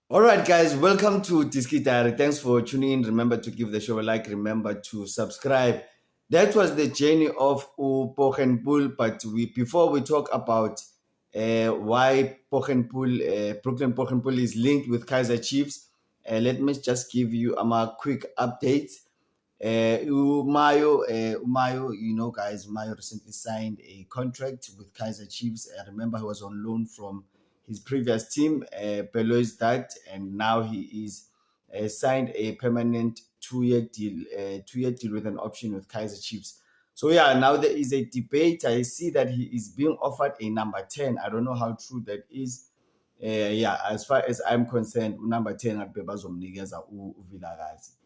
All right, guys, welcome to Diski Diary. Thanks for tuning in. Remember to give the show a like. Remember to subscribe. That was the journey of Pochenpoel. But before we talk about why Pochenpoel, Brooklyn Pochenpoel is linked with Kaiser Chiefs, let me just give you a quick update. Umayo, guys, Mayo recently signed a contract with Kaiser Chiefs. I remember he was on loan from his previous team, Belouizdad, and now he is signed a permanent two-year deal with an option with Kaiser Chiefs. So yeah, now there is a debate. I see that he is being offered a number 10. I don't know how true that is. As far as I'm concerned, number 10 at Bebazomnigeza Vilagazi.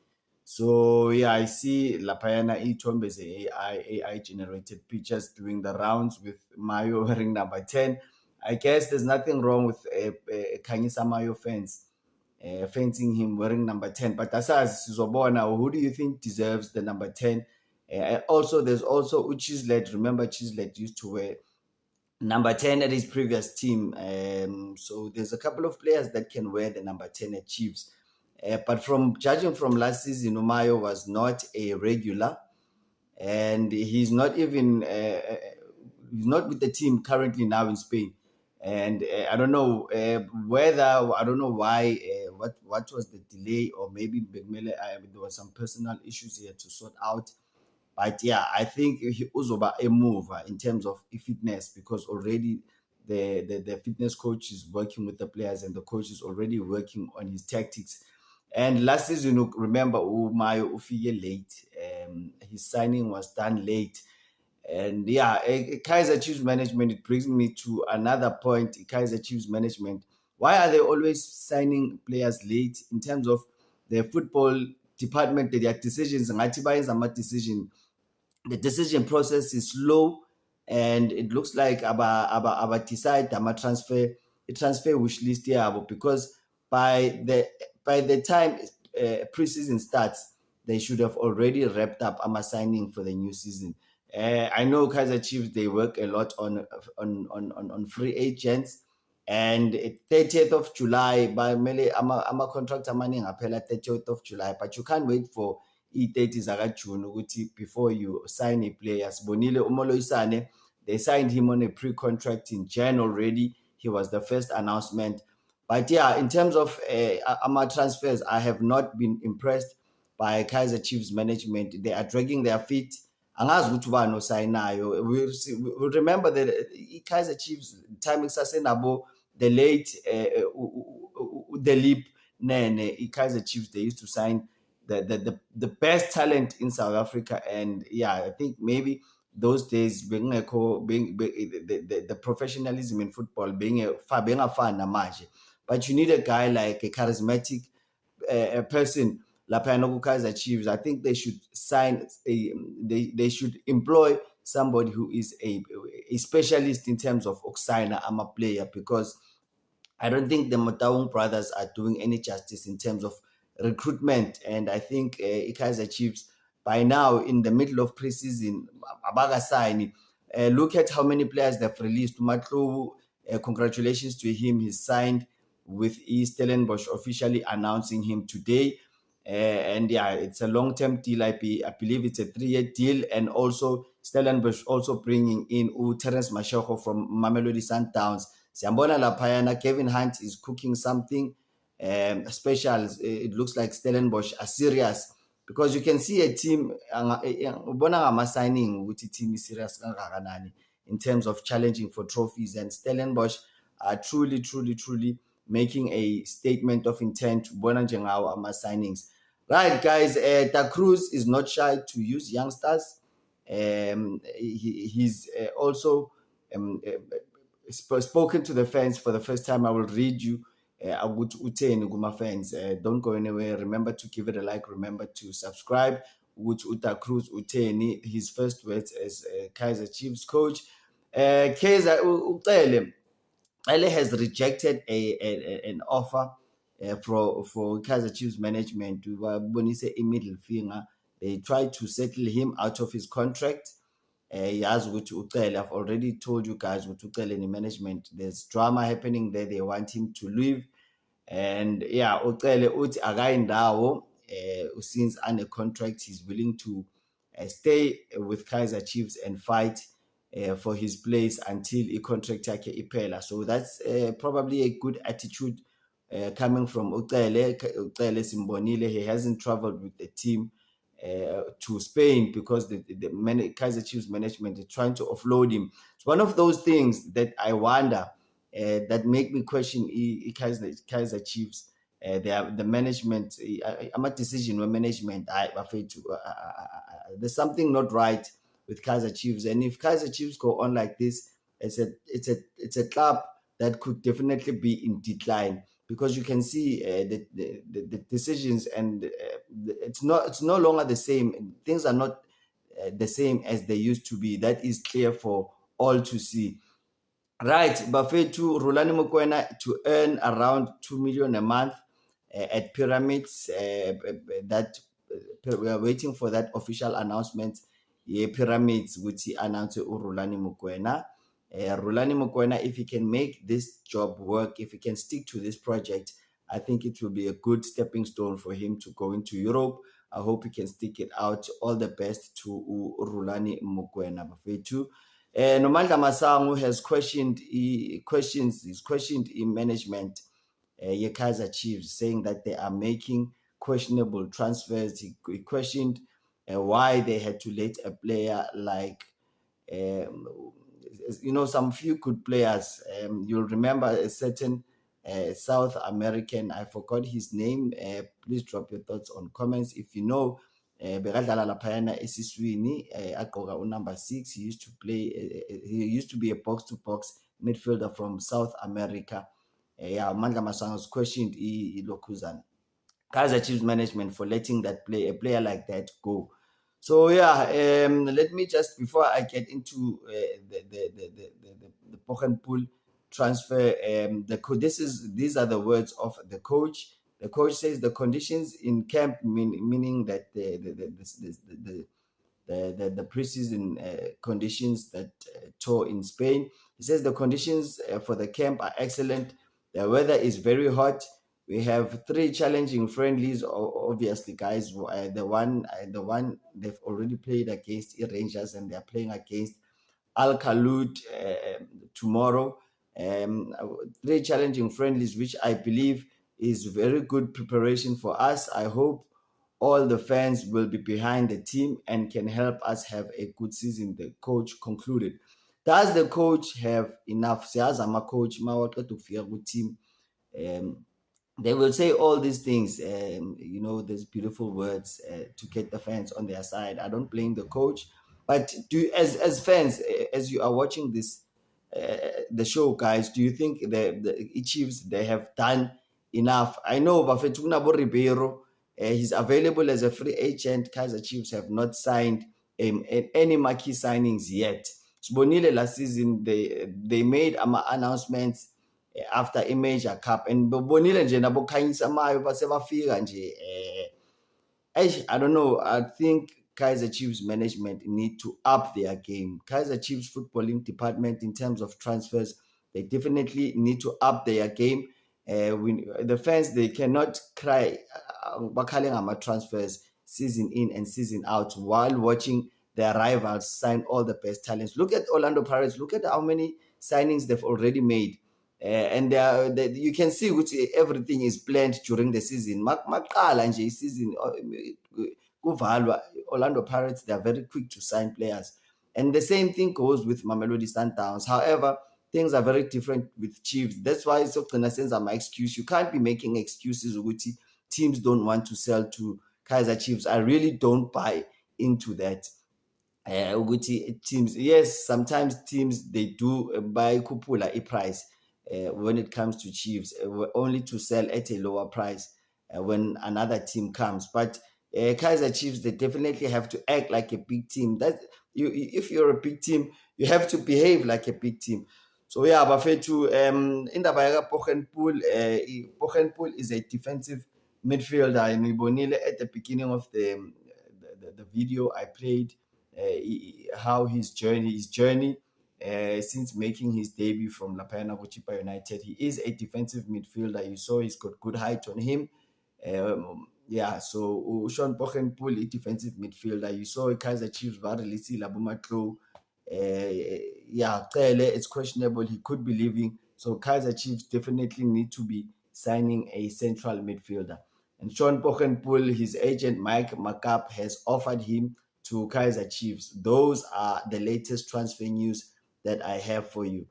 So yeah, I see Lapayana Itombeze AI generated pictures doing the rounds with Mayo wearing number 10. I guess there's nothing wrong with Kanyisa Mayo fans fencing him wearing number 10. But as Zobona, who do you think deserves the number 10? Also, there's also Uchislet. Remember, Chislet used to wear number 10 at his previous team. So there's a couple of players that can wear the number 10 at Chiefs. But from judging from last season, Umayo was not a regular, and he's not even he's not with the team currently now in Spain. And I don't know why. What was the delay, or maybe Begmele, there were some personal issues here to sort out. But yeah, I think he was about a move in terms of fitness, because already the fitness coach is working with the players, and the coach is already working on his tactics. And last season, remember, Umayo ufike late. His signing was done late. And yeah, Kaiser Chiefs management, it brings me to another point. Kaiser Chiefs management, why are they always signing players late in terms of their football department? Their decisions, the decision process is slow, and it looks like about decide transfer wish list here, because by the time preseason starts, they should have already wrapped up signing for the new season. I know Kaiser Chiefs, they work a lot on free agents, and 30th of July, by mele ama contract amaningi aphela 30th of July, but you can't wait for i-30 zaka-June ukuthi before you sign a player. Sibonile uMoloisane, they signed him on a pre-contract in Jan already. He was the first announcement. But yeah, in terms of transfers, I have not been impressed by Kaiser Chiefs management. They are dragging their feet. Angazi ukuthi ubani osayinayo. We remember that Kaiser Chiefs time isasenabo the late the leap Nene Kaiser Chiefs, they used to sign the best talent in South Africa. And yeah, I think maybe those days being the professionalism in football being a fan manje. But you need a guy like a charismatic person. Lapayana Kaiser Chiefs, I think they should sign they should employ somebody who is a specialist in terms of Oksana Ama player, because I don't think the Motaung brothers are doing any justice in terms of recruitment. And I think Kaiser Chiefs, by now in the middle of preseason, look at how many players they've released. Matlovu, congratulations to him. He's signed with Stellenbosch, officially announcing him today. And yeah, it's a long-term deal. I believe it's a 3-year deal. And also Stellenbosch also bringing in Terence Mashego from Mamelodi Sundowns. Siyambona laphayana, Kevin Hunt is cooking something. specials. It looks like Stellenbosch are serious because you can see a team ubona ngama-signing ukuthi team is serious kangakanani in terms of challenging for trophies, and Stellenbosch are truly making a statement of intent. Ubona njengawo ama-signings. Right, guys, Da Cruz is not shy to use youngsters. He's also spoken to the fans for the first time. I will read you ukuthi Guma fans. Don't go anywhere. Remember to give it a like. Remember to subscribe. Da Cruz utheni, his first words as Kaizer Chiefs coach. Kaizer ucele has rejected an offer for Kaizer Chiefs management to bonise a middle finger. They tried to settle him out of his contract. I've already told you guys with Ucele in management, there's drama happening there. They want him to leave. And yeah, Ucele uthi akaindawo since under contract, he's willing to stay with Kaizer Chiefs and fight for his place until a contract yakhe iphela. So that's probably a good attitude coming from Ucele. Ucele simbonile, he hasn't traveled with the team to Spain because the Kaizer Chiefs management is trying to offload him. It's one of those things that I wonder that make me question Kaizer Chiefs. The management, I'm a decision where management, there's something not right with Kaizer Chiefs. And if Kaizer Chiefs go on like this, it's a club that could definitely be in decline, because you can see the decisions, and it's no longer the same. Things are not the same as they used to be. That is clear for all to see. Right, Bafethu, Rhulani Mokoena to earn around 2 million a month at Pyramids. That we are waiting for that official announcement. Yeah, Pyramids, which he announced Rhulani Mokoena. Rhulani Mokoena, if he can make this job work, if he can stick to this project, I think it will be a good stepping stone for him to go into Europe. I hope he can stick it out. All the best to Rhulani Mokoena, Bafethu. Nomandla Masango has questioned in management Kaizer Chiefs, saying that they are making questionable transfers. He questioned why they had to let a player like some few good players. You'll remember a certain South American, I forgot his name. Please drop your thoughts on comments if you know. Bekadlala laphayana esiswini agqoka number 6. He used to play he used to be a box-to-box midfielder from South America. Mandla Masango's questioned Lokuzan Kaizer Chiefs management for letting a player like that go. So yeah, let me just, before I get into the Pochenpoel transfer, these are the words of the coach. The coach says the conditions in camp, meaning that the preseason conditions that tour in Spain. He says the conditions for the camp are excellent. The weather is very hot. We have 3 challenging friendlies, obviously, guys. The one they've already played against Rangers, and they're playing against Al Khaloud tomorrow. 3 challenging friendlies, which I believe is very good preparation for us. I hope all the fans will be behind the team and can help us have a good season, the coach concluded. Does the coach have enough? Siyazi ama-coach mawaqeda ukufika ku-team, they will say all these things, these beautiful words to get the fans on their side. I don't blame the coach, but as fans, as you are watching this the show, guys, do you think the Chiefs, they have done enough? I know Bafethu kunabo Ribeiro, he's available as a free agent. Kaizer Chiefs have not signed any marquee signings yet. Sibonile last season they made announcements after a major cup, and bonile nje nabo khanyisa amayo base bafika nje. I don't know. I think Kaizer Chiefs management need to up their game. Kaizer Chiefs footballing department, in terms of transfers, they definitely need to up their game. The fans, they cannot cry transfers season in and season out while watching their rivals sign all the best talents. Look at Orlando Pirates. Look at how many signings they've already made. And you can see which everything is planned during the season. Maqala nje season kuvalwa, Orlando Pirates, they are very quick to sign players. And the same thing goes with Mamelodi Sundowns. However, things are very different with Chiefs. That's why sogcina senza my excuse. You can't be making excuses ukuthi teams don't want to sell to Kaizer Chiefs. I really don't buy into that. Ukuthi teams, yes, sometimes teams they do bayikhuphula price when it comes to Chiefs, only to sell at a lower price when another team comes. But Kaizer Chiefs, they definitely have to act like a big team. That if you're a big team, you have to behave like a big team. So yeah, bafethu, indaba yaka Pochenpoel is a defensive midfielder. Nibonile at the beginning of the video I played, how his journey since making his debut from Lapayana Bochipa United. He is a defensive midfielder. You saw he's got good height on him. Yeah, so Sean Pochenpoel, a defensive midfielder. You saw Kaizer Chiefs, Barelisi Labumatlo. Yeah, it's questionable. He could be leaving. So Kaizer Chiefs definitely need to be signing a central midfielder. And Sean Pochenpoel, his agent Mike McCapp, has offered him to Kaizer Chiefs. Those are the latest transfer news that I have for you.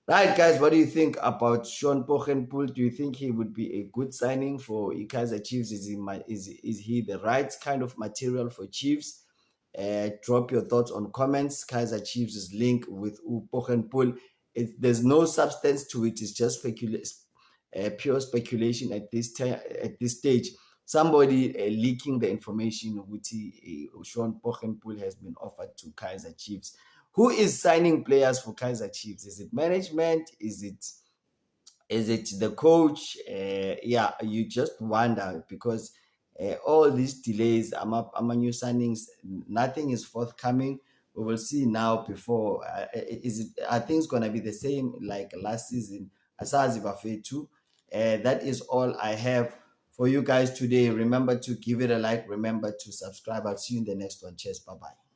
Right, guys, what do you think about Sean Pochenpoel? Do you think he would be a good signing for Kaizer Chiefs? Is he the right kind of material for Chiefs? Drop your thoughts on comments. Kaizer Chiefs' link with Pochenpoel, there's no substance to it. It's just pure speculation at this stage. Somebody leaking the information which Sean Pochenpoel has been offered to Kaizer Chiefs. Who is signing players for Kaizer Chiefs? Is it management? Is it the coach? Yeah, you just wonder because all these delays, ama new signings, nothing is forthcoming. We will see now before. Are things going to be the same like last season? Asazi Bafetu. That is all I have for you guys today. Remember to give it a like. Remember to subscribe. I'll see you in the next one. Cheers. Bye-bye.